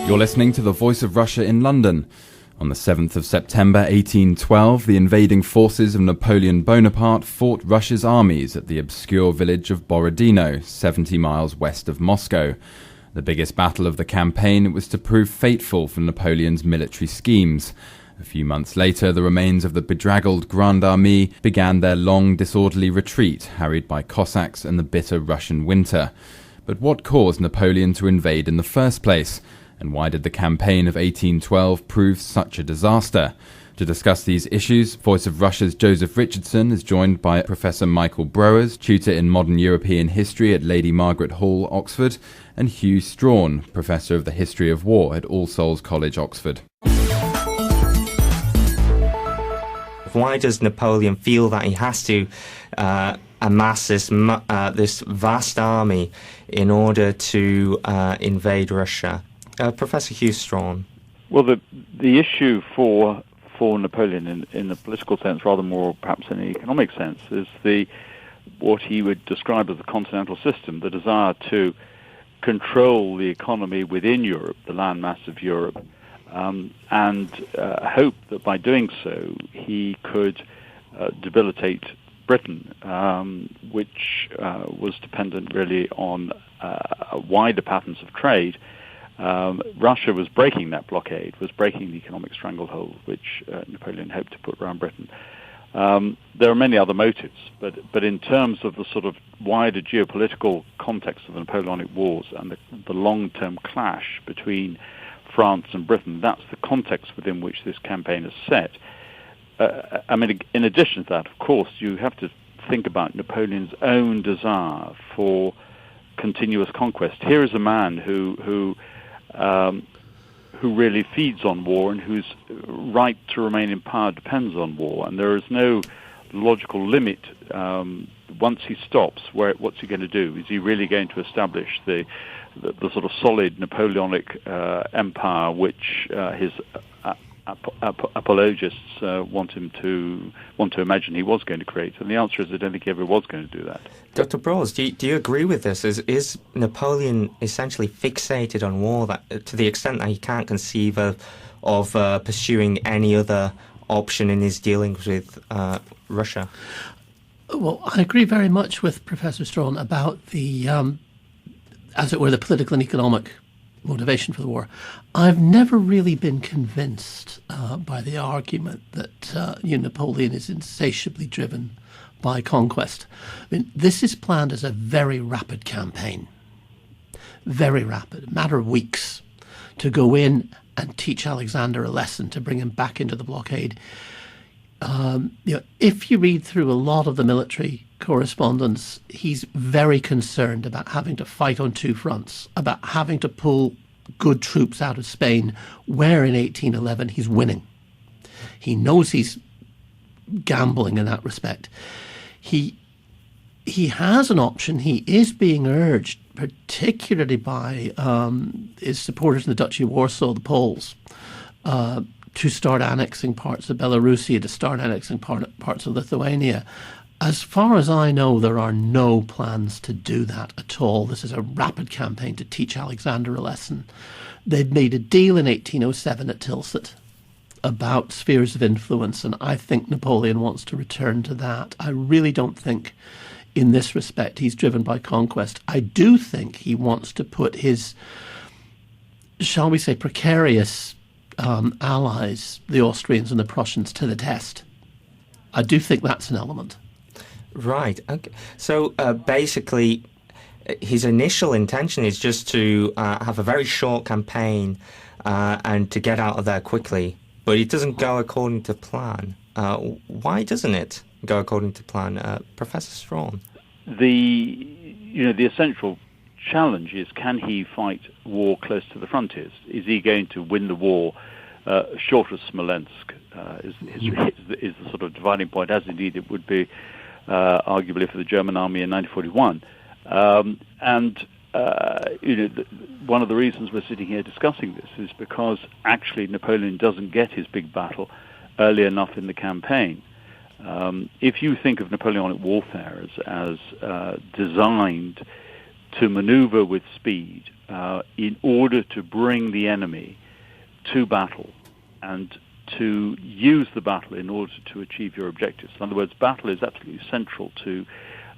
You're listening to the Voice of Russia in London. On the 7th of September 1812, the invading forces of Napoleon Bonaparte fought Russia's armies at the obscure village of Borodino, 70 miles west of Moscow. The biggest battle of the campaign was to prove fateful for Napoleon's military schemes. A few months later, the remains of the bedraggled Grand Armée began their long, disorderly retreat, harried by Cossacks and the bitter Russian winter. But what caused Napoleon to invade in the first place? And why did the campaign of 1812 prove such a disaster? To discuss these issues, Voice of Russia's Joseph Richardson is joined by Professor Michael Browers, tutor in modern European history at Lady Margaret Hall, Oxford, and Hugh Strachan, Professor of the History of War at All Souls College, Oxford. Why does Napoleon feel that he has to amass this vast army in order to invade Russia? Professor Hugh Strachan. Well, the issue for Napoleon in the political sense, rather more perhaps in the economic sense, is what he would describe as the continental system, the desire to control the economy within Europe, the landmass of Europe, and hope that by doing so he could debilitate Britain, which was dependent really on wider patterns of trade. Russia was breaking that blockade, was breaking the economic stranglehold which Napoleon hoped to put around Britain. There are many other motives, but in terms of the sort of wider geopolitical context of the Napoleonic Wars and the long-term clash between France and Britain, that's the context within which this campaign is set. I mean, in addition to that, of course, you have to think about Napoleon's own desire for continuous conquest. Here is a man who really feeds on war and whose right to remain in power depends on war, and there is no logical limit. Once he stops, what's he going to do? Is he really going to establish the sort of solid Napoleonic empire which his apologists want to imagine he was going to create? And the answer is I don't think he ever was going to do that. Dr. Browers, do you agree with this? Is Napoleon essentially fixated on war to the extent that he can't conceive of pursuing any other option in his dealings with Russia? Well, I agree very much with Professor Strachan about the, as it were, the political and economic motivation for the war. I've never really been convinced by the argument that Napoleon is insatiably driven by conquest. I mean, this is planned as a very rapid campaign, very rapid, a matter of weeks, to go in and teach Alexander a lesson, to bring him back into the blockade. If you read through a lot of the military correspondence, he's very concerned about having to fight on two fronts, about having to pull good troops out of Spain, where in 1811 he's winning. He knows he's gambling in that respect. He has an option. He is being urged, particularly by his supporters in the Duchy of Warsaw, the Poles, to start annexing parts of Belarusia, to start annexing parts of Lithuania. As far as I know, there are no plans to do that at all. This is a rapid campaign to teach Alexander a lesson. They'd made a deal in 1807 at Tilsit about spheres of influence, and I think Napoleon wants to return to that. I really don't think, in this respect, he's driven by conquest. I do think he wants to put his, shall we say, precarious allies, the Austrians and the Prussians, to the test. I do think that's an element. Right. Okay. So basically, his initial intention is just to have a very short campaign and to get out of there quickly. But it doesn't go according to plan. Why doesn't it go according to plan, Professor Strachan? The essential challenge is, can he fight war close to the frontiers? Is he going to win the war short of Smolensk? Is the sort of dividing point, as indeed it would be arguably for the German army in 1941. One of the reasons we're sitting here discussing this is because actually Napoleon doesn't get his big battle early enough in the campaign. If you think of Napoleonic warfare as designed to maneuver with speed in order to bring the enemy to battle and to use the battle in order to achieve your objectives. In other words, battle is absolutely central to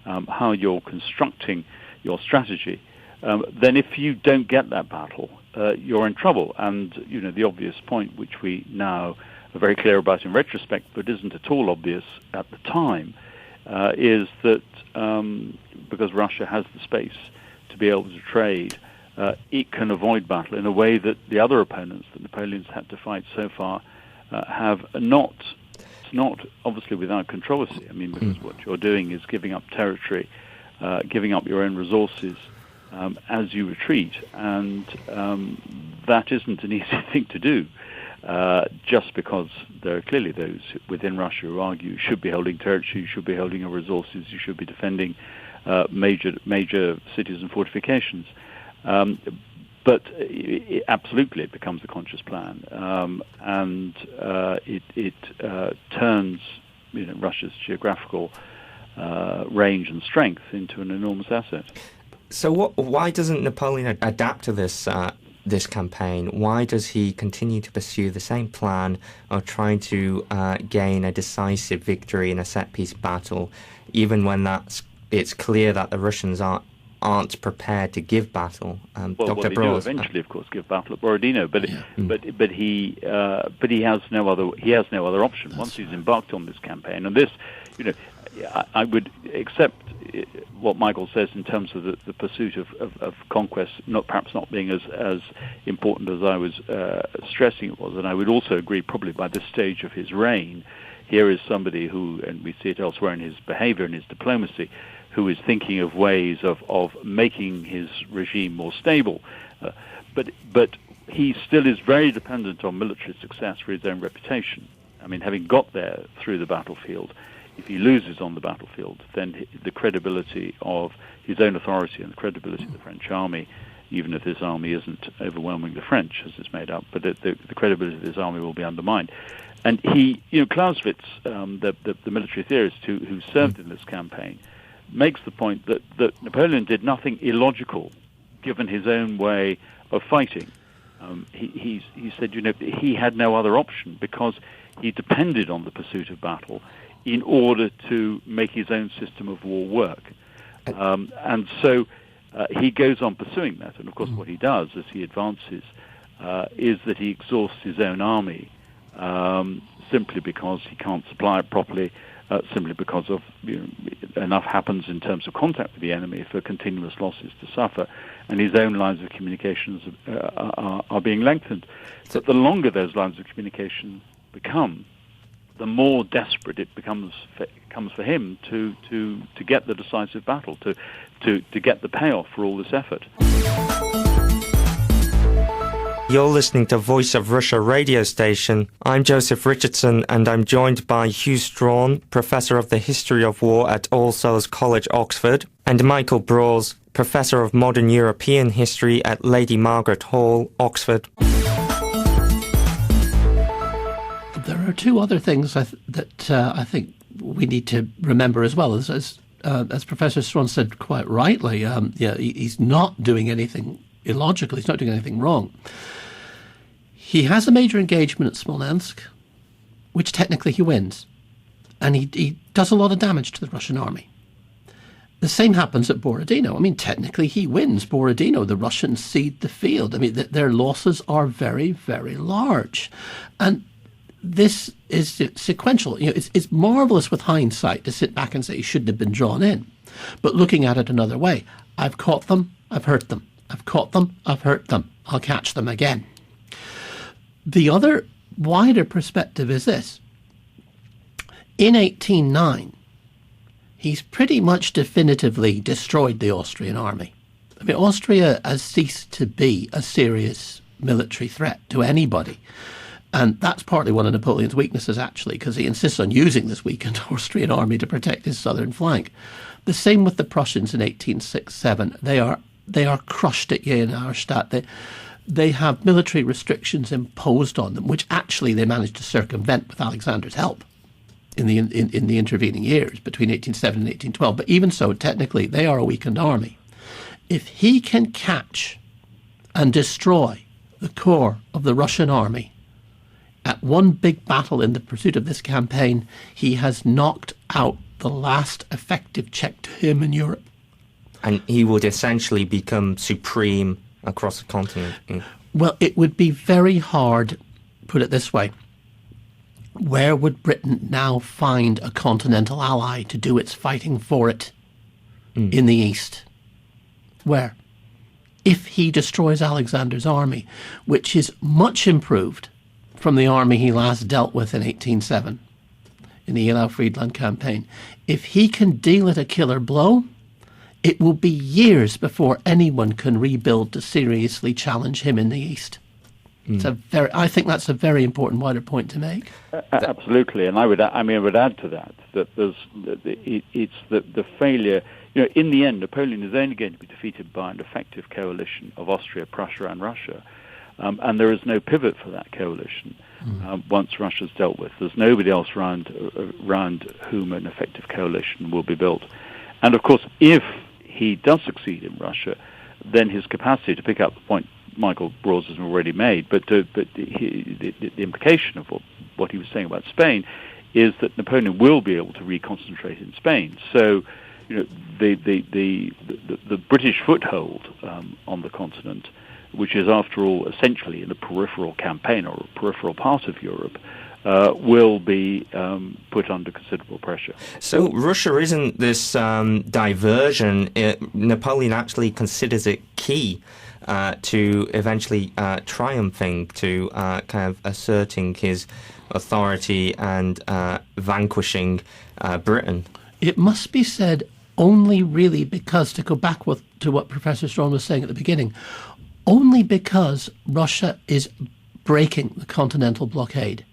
how you're constructing your strategy. Then if you don't get that battle, you're in trouble. And, the obvious point, which we now are very clear about in retrospect, but isn't at all obvious at the time, is that because Russia has the space to be able to trade, it can avoid battle in a way that the other opponents that Napoleon's had to fight so far have not. It's not obviously without controversy. I mean, because what you're doing is giving up territory, giving up your own resources as you retreat, and that isn't an easy thing to do. Just because there are clearly those within Russia who argue you should be holding territory, you should be holding your resources, you should be defending major cities and fortifications. But absolutely, it becomes a conscious plan, and it turns Russia's geographical range and strength into an enormous asset. So, why doesn't Napoleon adapt to this campaign? Why does he continue to pursue the same plan of trying to gain a decisive victory in a set-piece battle, even when it's clear that the Russians aren't prepared to give battle? Well, they do eventually, of course, give battle at Borodino, but he has no other option once he's embarked on this campaign. And this, I would accept what Michael says in terms of the pursuit of conquest, perhaps not being as important as I was stressing it was. And I would also agree, probably by this stage of his reign, here is somebody who, and we see it elsewhere in his behavior and his diplomacy, who is thinking of ways of making his regime more stable. But he still is very dependent on military success for his own reputation. I mean, having got there through the battlefield, if he loses on the battlefield, then the credibility of his own authority and the credibility of the French army, even if this army isn't overwhelming the French, as it's made up, but the credibility of this army will be undermined. And he, Clausewitz, the military theorist who served in this campaign, makes the point that Napoleon did nothing illogical, given his own way of fighting. He said, he had no other option because he depended on the pursuit of battle in order to make his own system of war work. And so he goes on pursuing that. And of course what he does as he advances is that he exhausts his own army simply because he can't supply it properly, simply because of enough happens in terms of contact with the enemy for continuous losses to suffer, and his own lines of communications are being lengthened. But the longer those lines of communication become, the more desperate it becomes for him to get the decisive battle, to get the payoff for all this effort. You're listening to Voice of Russia radio station. I'm Joseph Richardson, and I'm joined by Hugh Strachan, Professor of the History of War at All Souls College, Oxford, and Michael Broers, Professor of Modern European History at Lady Margaret Hall, Oxford. There are two other things that I think we need to remember as well. As Professor Strachan said quite rightly, he's not doing anything illogical. He's not doing anything wrong. He has a major engagement at Smolensk, which technically he wins. And he does a lot of damage to the Russian army. The same happens at Borodino. I mean, technically he wins Borodino. The Russians cede the field. I mean, their losses are very, very large. And this is sequential. It's marvelous with hindsight to sit back and say he shouldn't have been drawn in. But looking at it another way, I've caught them, I've hurt them. I've caught them, I've hurt them. I'll catch them again. The other wider perspective is this. In 1809, he's pretty much definitively destroyed the Austrian army. I mean, Austria has ceased to be a serious military threat to anybody. And that's partly one of Napoleon's weaknesses, actually, because he insists on using this weakened Austrian army to protect his southern flank. The same with the Prussians in 1806-07. They are crushed at Jena, Auerstadt. They have military restrictions imposed on them, which actually they managed to circumvent with Alexander's help in the intervening years between 1807 and 1812. But even so, technically, they are a weakened army. if he can catch and destroy the core of the Russian army at one big battle in the pursuit of this campaign, he has knocked out the last effective check to him in Europe. And he would essentially become supreme across the continent. Well, it would be very hard, put it this way. Where would Britain now find a continental ally to do its fighting for it in the east? Where? If he destroys Alexander's army, which is much improved from the army he last dealt with in 1807 in the Eylau-Friedland campaign, if he can deal it a killer blow, it will be years before anyone can rebuild to seriously challenge him in the east. I think that's a very important wider point to make. Absolutely, and I would add to that it's the failure. In the end, Napoleon is only going to be defeated by an effective coalition of Austria, Prussia, and Russia, and there is no pivot for that coalition once Russia's dealt with. There's nobody else around whom an effective coalition will be built, and of course, if he does succeed in Russia, then his capacity to pick up the point Michael Broads has already made, but the implication of what he was saying about Spain is that Napoleon will be able to reconcentrate in Spain. So, the British foothold on the continent, which is after all essentially in a peripheral campaign or a peripheral part of Europe, will be put under considerable pressure. So Russia isn't this diversion. Napoleon actually considers it key to eventually triumphing, to kind of asserting his authority and vanquishing Britain. It must be said only really because, to go back to what Professor Strachan was saying at the beginning, only because Russia is breaking the continental blockade.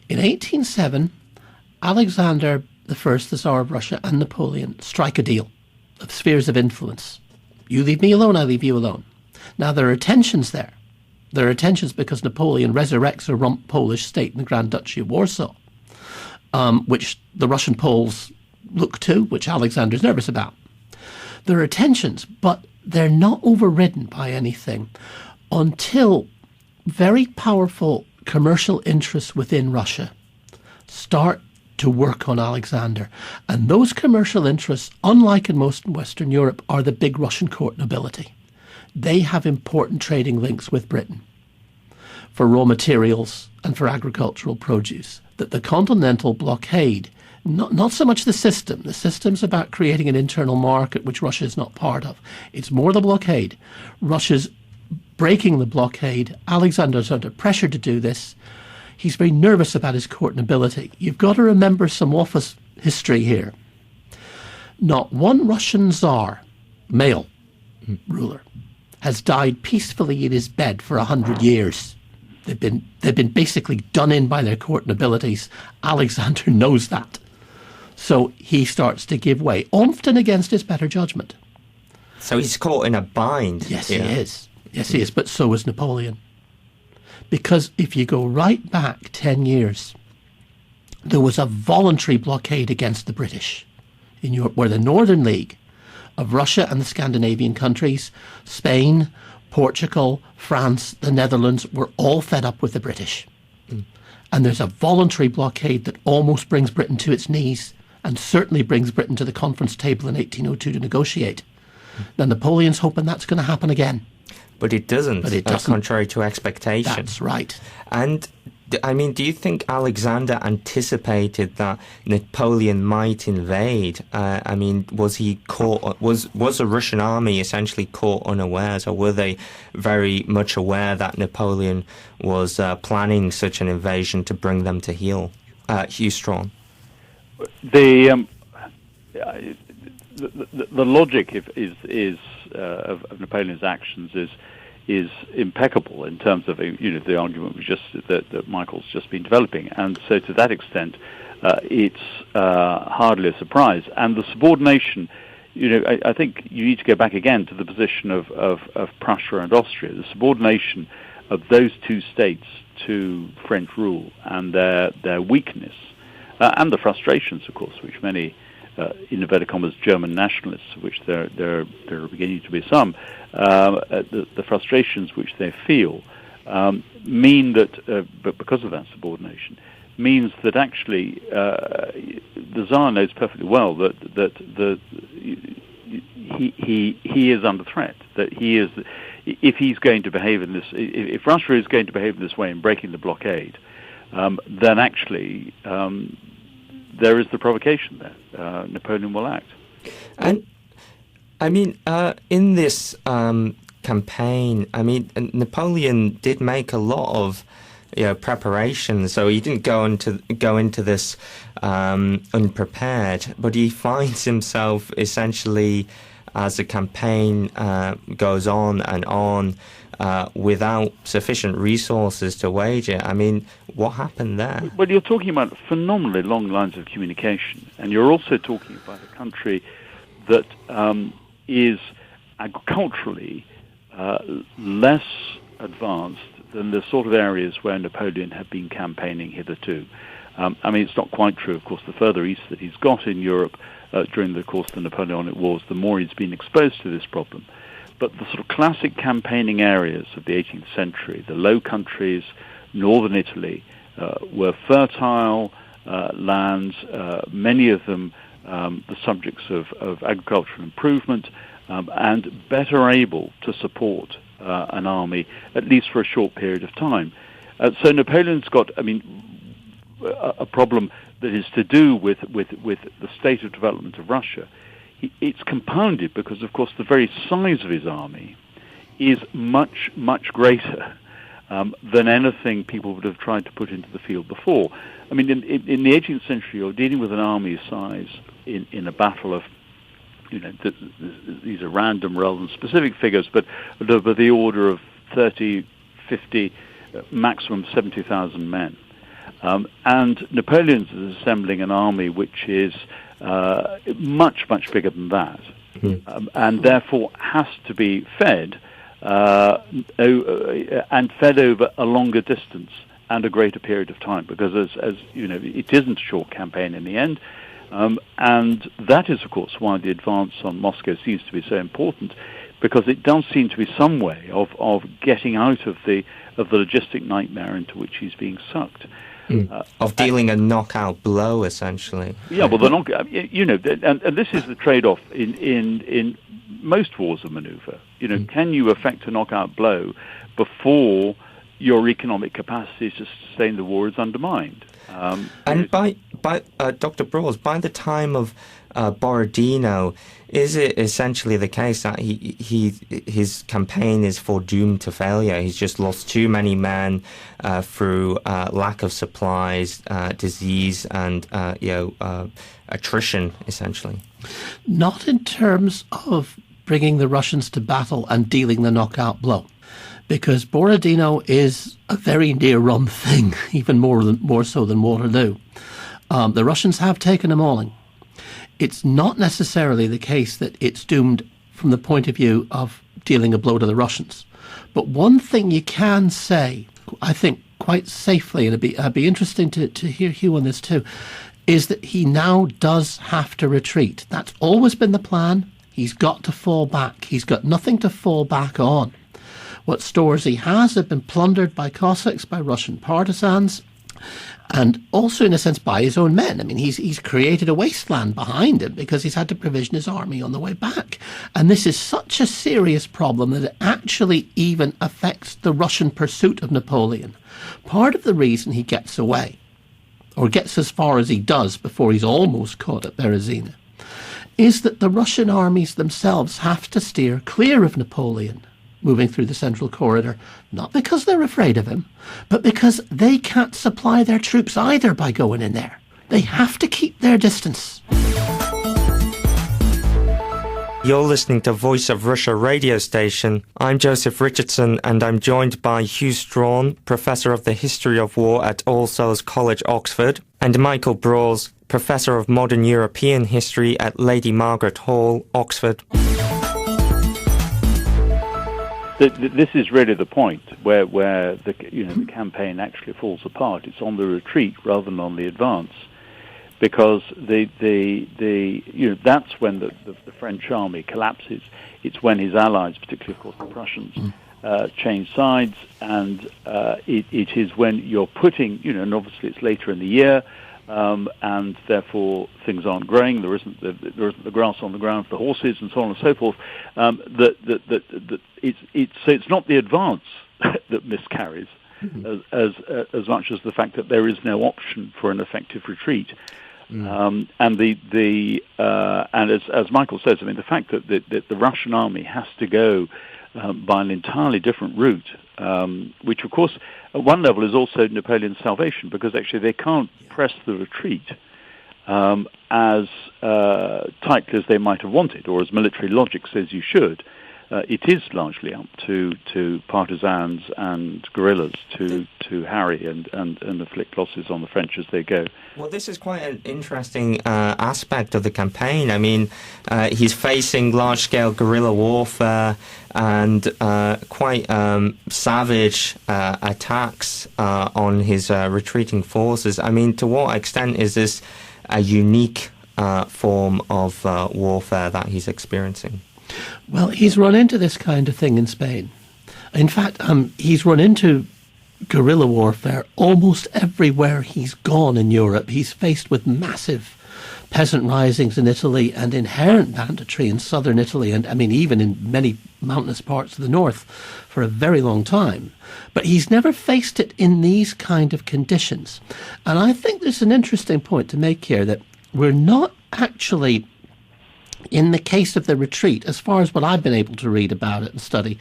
In 1807, Alexander I, the Tsar of Russia, and Napoleon strike a deal of spheres of influence. You leave me alone, I leave you alone. Now, there are tensions there. There are tensions because Napoleon resurrects a rump Polish state in the Grand Duchy of Warsaw, which the Russian Poles look to, which Alexander's nervous about. There are tensions, but they're not overridden by anything until very powerful commercial interests within Russia start to work on Alexander. And those commercial interests, unlike in most Western Europe, are the big Russian court nobility. They have important trading links with Britain for raw materials and for agricultural produce. That the continental blockade, not so much the system's about creating an internal market which Russia is not part of. It's more the blockade. Russia's breaking the blockade. Alexander's under pressure to do this. He's very nervous about his court nobility. You've got to remember some office history here. Not one Russian Tsar, male ruler, has died peacefully in his bed for 100 years. They've been basically done in by their court nobilities. Alexander knows that. So he starts to give way, often against his better judgment. So he's caught in a bind. Yes, he is. Yes, he is. But so is Napoleon. Because if you go right back 10 years, there was a voluntary blockade against the British in Europe, where the Northern League of Russia and the Scandinavian countries, Spain, Portugal, France, the Netherlands, were all fed up with the British. And there's a voluntary blockade that almost brings Britain to its knees, and certainly brings Britain to the conference table in 1802 to negotiate. Now, Napoleon's hoping that's going to happen again. But it doesn't, contrary to expectation. That's right. And, I mean, do you think Alexander anticipated that Napoleon might invade? I mean, was he caught? Was the Russian army essentially caught unawares, or were they very much aware that Napoleon was planning such an invasion to bring them to heel? Hugh Strachan. The logic of Napoleon's actions is impeccable in terms of the argument that Michael's just been developing, and so to that extent, it's hardly a surprise. And the subordination, I think you need to go back again to the position of Prussia and Austria, the subordination of those two states to French rule, and their weakness and the frustrations, of course, which many in inverted commas, German nationalists, of which there are beginning to be some, the frustrations which they feel mean that, but because of that subordination, means that actually the Tsar knows perfectly well that he is under threat. That he is, if he's going to behave in this, if Russia is going to behave in this way in breaking the blockade, then actually there is the provocation there. Napoleon will act. And I mean, in this campaign, I mean, Napoleon did make a lot of preparation, so he didn't go into this unprepared, but he finds himself essentially, as the campaign goes on and on, without sufficient resources to wage it. I mean, what happened there? Well, you're talking about phenomenally long lines of communication, and you're also talking about a country that is agriculturally less advanced than the sort of areas where Napoleon had been campaigning hitherto. I mean, it's not quite true, of course. The further east that he's got in Europe during the course of the Napoleonic Wars, the more he's been exposed to this problem. But the sort of classic campaigning areas of the 18th century, the Low Countries, northern Italy, were fertile lands, many of them the subjects of agricultural improvement, and better able to support an army, at least for a short period of time. So Napoleon's got, I mean, a problem that is to do with the state of development of Russia. It's compounded because, of course, the very size of his army is much, much greater than anything people would have tried to put into the field before. I mean, in the 18th century, you're dealing with an army size in a battle of, these are random rather than specific figures, but the order of 30, 50, maximum 70,000 men. And Napoleon's is assembling an army which is much, much bigger than that, and therefore has to be fed, and fed over a longer distance and a greater period of time, because as you know, it isn't a short campaign in the end. And that is, of course, why the advance on Moscow seems to be so important, because it does seem to be some way of getting out of the logistic nightmare into which he's being sucked. Of dealing a knockout blow, essentially. Yeah, well, and this is the trade-off in most wars of maneuver. Can you effect a knockout blow before your economic capacity to sustain the war is undermined? And by Dr. Broers, by the time of Borodino, is it essentially the case that his campaign is foredoomed to failure? He's just lost too many men through lack of supplies, disease, and attrition, essentially. Not in terms of bringing the Russians to battle and dealing the knockout blow, because Borodino is a very near-run thing, even more so than Waterloo. The Russians have taken a mauling. It's not necessarily the case that it's doomed from the point of view of dealing a blow to the Russians. But one thing you can say, I think, quite safely, and it'd be interesting to hear Hugh on this too, is that he now does have to retreat. That's always been the plan. He's got to fall back. He's got nothing to fall back on. What stores he has have been plundered by Cossacks, by Russian partisans, and also, in a sense, by his own men. I mean, he's created a wasteland behind him because he's had to provision his army on the way back. And this is such a serious problem that it actually even affects the Russian pursuit of Napoleon. Part of the reason he gets away, or gets as far as he does before he's almost caught at Berezina, is that the Russian armies themselves have to steer clear of Napoleon moving through the central corridor, not because they're afraid of him, but because they can't supply their troops either by going in there. They have to keep their distance. You're listening to Voice of Russia radio station. I'm Joseph Richardson, and I'm joined by Hugh Strachan, Professor of the History of War at All Souls College, Oxford, and Michael Broers, Professor of Modern European History at Lady Margaret Hall, Oxford. This is really the point where the campaign actually falls apart. It's on the retreat rather than on the advance, because that's when the French army collapses. It's when his allies, particularly, of course, the Prussians, change sides, and it is when you're putting, and obviously it's later in the year, and therefore things aren't growing. There isn't the grass on the ground for the horses, and so on and so forth. It's not the advance that miscarries, as much as the fact that there is no option for an effective retreat. And as Michael says, I mean, the fact that the Russian army has to go by an entirely different route, which of course at one level is also Napoleon's salvation, because actually they can't press the retreat as tightly as they might have wanted, or as military logic says you should. It is largely up to partisans and guerrillas to harry and inflict losses on the French as they go. Well, this is quite an interesting aspect of the campaign. I mean, he's facing large-scale guerrilla warfare and quite savage attacks on his retreating forces. I mean, to what extent is this a unique form of warfare that he's experiencing? Well, he's run into this kind of thing in Spain. In fact, he's run into guerrilla warfare almost everywhere he's gone in Europe. He's faced with massive peasant risings in Italy and inherent banditry in southern Italy, and I mean even in many mountainous parts of the north for a very long time. But he's never faced it in these kind of conditions. And I think there's an interesting point to make here, that we're not actually, in the case of the retreat, as far as what I've been able to read about it and study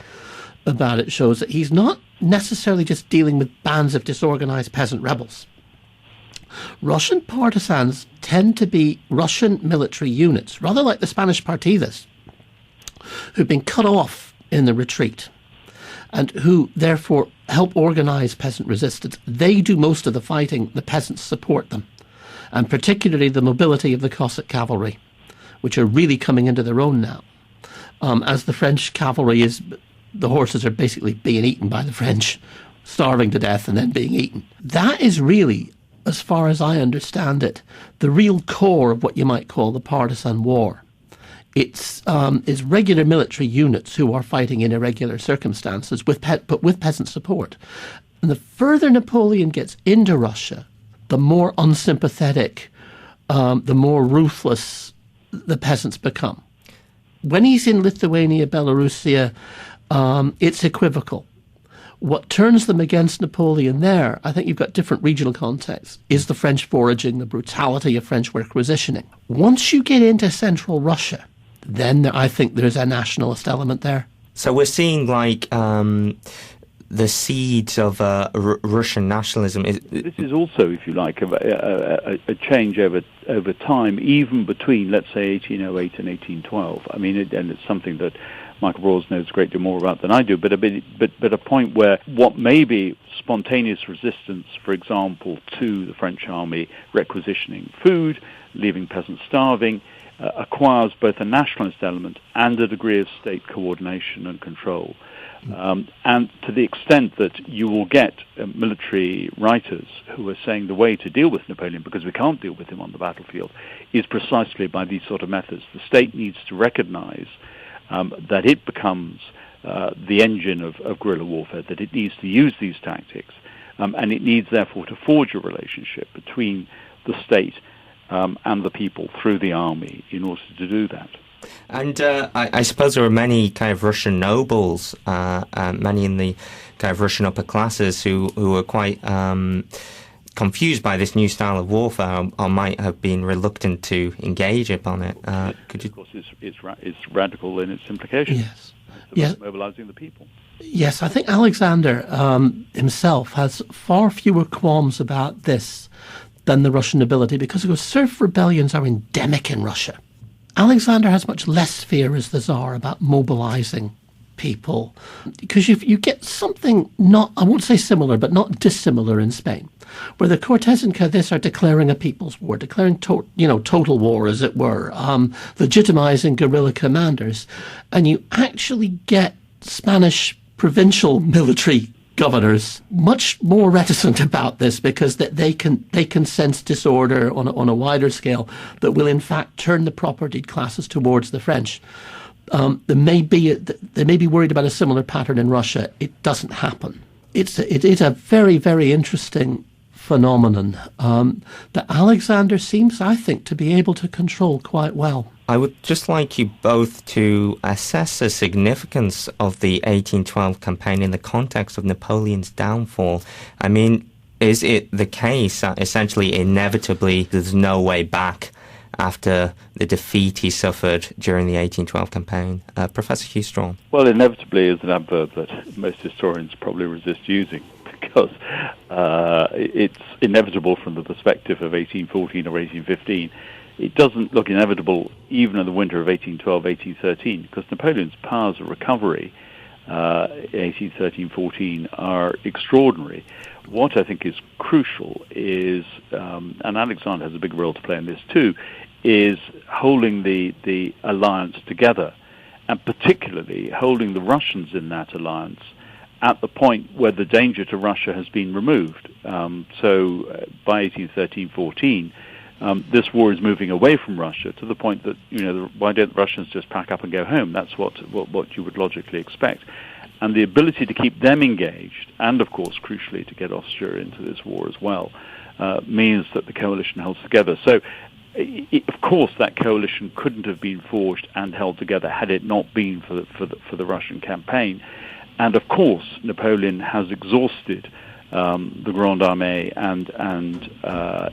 about it, shows that he's not necessarily just dealing with bands of disorganized peasant rebels. Russian partisans tend to be Russian military units, rather like the Spanish partidas, who've been cut off in the retreat and who therefore help organize peasant resistance. They do most of the fighting, the peasants support them, and particularly the mobility of the Cossack cavalry, which are really coming into their own now. As the French cavalry the horses are basically being eaten by the French, starving to death and then being eaten. That is really, as far as I understand it, the real core of what you might call the partisan war. It's regular military units who are fighting in irregular circumstances, but with peasant support. And the further Napoleon gets into Russia, the more unsympathetic, the more ruthless the peasants become. When he's in Lithuania, Belarusia, it's equivocal. What turns them against Napoleon there, I think you've got different regional contexts, is the French foraging, the brutality of French requisitioning. Once you get into central Russia, then I think there's a nationalist element there. So we're seeing like the seeds of Russian nationalism. This is also, if you like, a change over time, even between, let's say, 1808 and 1812. I mean, and it's something that Michael Broers knows a great deal more about than I do, but a point where what may be spontaneous resistance, for example, to the French army requisitioning food, leaving peasants starving, acquires both a nationalist element and a degree of state coordination and control. And to the extent that you will get military writers who are saying the way to deal with Napoleon, because we can't deal with him on the battlefield, is precisely by these sort of methods. The state needs to recognize that it becomes the engine of guerrilla warfare, that it needs to use these tactics, and it needs, therefore, to forge a relationship between the state and the people through the army in order to do that. And I suppose there were many kind of Russian nobles, many in the kind of Russian upper classes who were quite confused by this new style of warfare, or might have been reluctant to engage upon it. Could you? Of course, it's radical in its implications. Yes. Yes. Mobilizing the people. Yes, I think Alexander himself has far fewer qualms about this than the Russian nobility, because serf rebellions are endemic in Russia. Alexander has much less fear as the Tsar about mobilizing people, because you get something not, I won't say similar, but not dissimilar in Spain, where the Cortes and Cadiz are declaring a people's war, declaring total war, as it were, legitimizing guerrilla commanders, and you actually get Spanish provincial military governors much more reticent about this because they can sense disorder on a wider scale that will in fact turn the propertied classes towards the French. They may be worried about a similar pattern in Russia. It doesn't happen. It is a very, very interesting phenomenon that Alexander seems, I think, to be able to control quite well. I would just like you both to assess the significance of the 1812 campaign in the context of Napoleon's downfall. I mean, is it the case that essentially inevitably there's no way back after the defeat he suffered during the 1812 campaign? Professor Hugh Strachan. Well, inevitably is an adverb that most historians probably resist using, because it's inevitable from the perspective of 1814 or 1815. It doesn't look inevitable even in the winter of 1812, 1813, because Napoleon's powers of recovery in 1813-14 are extraordinary. What I think is crucial is, and Alexander has a big role to play in this too, is holding the alliance together, and particularly holding the Russians in that alliance at the point where the danger to Russia has been removed. So by 1813-14, this war is moving away from Russia to the point that, why don't the Russians just pack up and go home? That's what you would logically expect. And the ability to keep them engaged, and of course, crucially, to get Austria into this war as well, means that the coalition holds together. So, of course, that coalition couldn't have been forged and held together had it not been for the Russian campaign. And of course, Napoleon has exhausted the Grand Armée and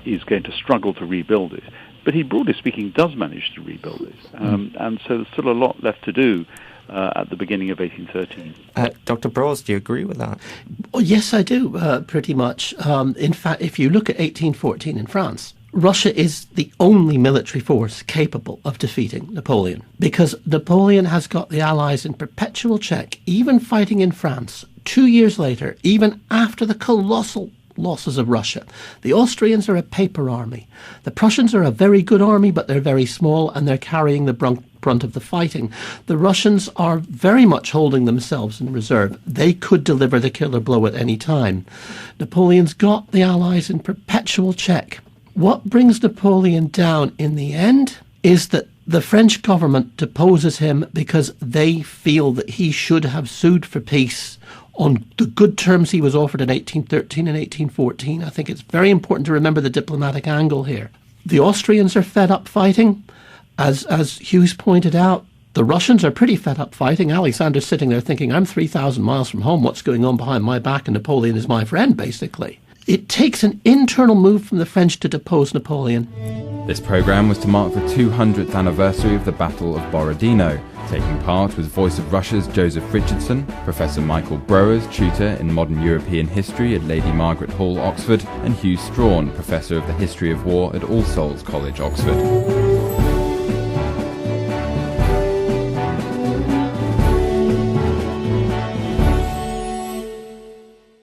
is going to struggle to rebuild it. But he, broadly speaking, does manage to rebuild it. And so there's still a lot left to do at the beginning of 1813. Dr. Broers, do you agree with that? Oh, yes, I do, pretty much. In fact, if you look at 1814 in France, Russia is the only military force capable of defeating Napoleon, because Napoleon has got the Allies in perpetual check, even fighting in France 2 years later, even after the colossal losses of Russia. The Austrians are a paper army. The Prussians are a very good army, but they're very small and they're carrying the brunt of the fighting. The Russians are very much holding themselves in reserve. They could deliver the killer blow at any time. Napoleon's got the Allies in perpetual check. What brings Napoleon down in the end is that the French government deposes him because they feel that he should have sued for peace on the good terms he was offered in 1813 and 1814. I think it's very important to remember the diplomatic angle here. The Austrians are fed up fighting. As Hughes pointed out, the Russians are pretty fed up fighting. Alexander's sitting there thinking, I'm 3,000 miles from home. What's going on behind my back? And Napoleon is my friend, basically. It takes an internal move from the French to depose Napoleon. This programme was to mark the 200th anniversary of the Battle of Borodino. Taking part was Voice of Russia's Joseph Richardson, Professor Michael Broers, tutor in modern European history at Lady Margaret Hall, Oxford, and Hugh Strachan, Professor of the History of War at All Souls College, Oxford.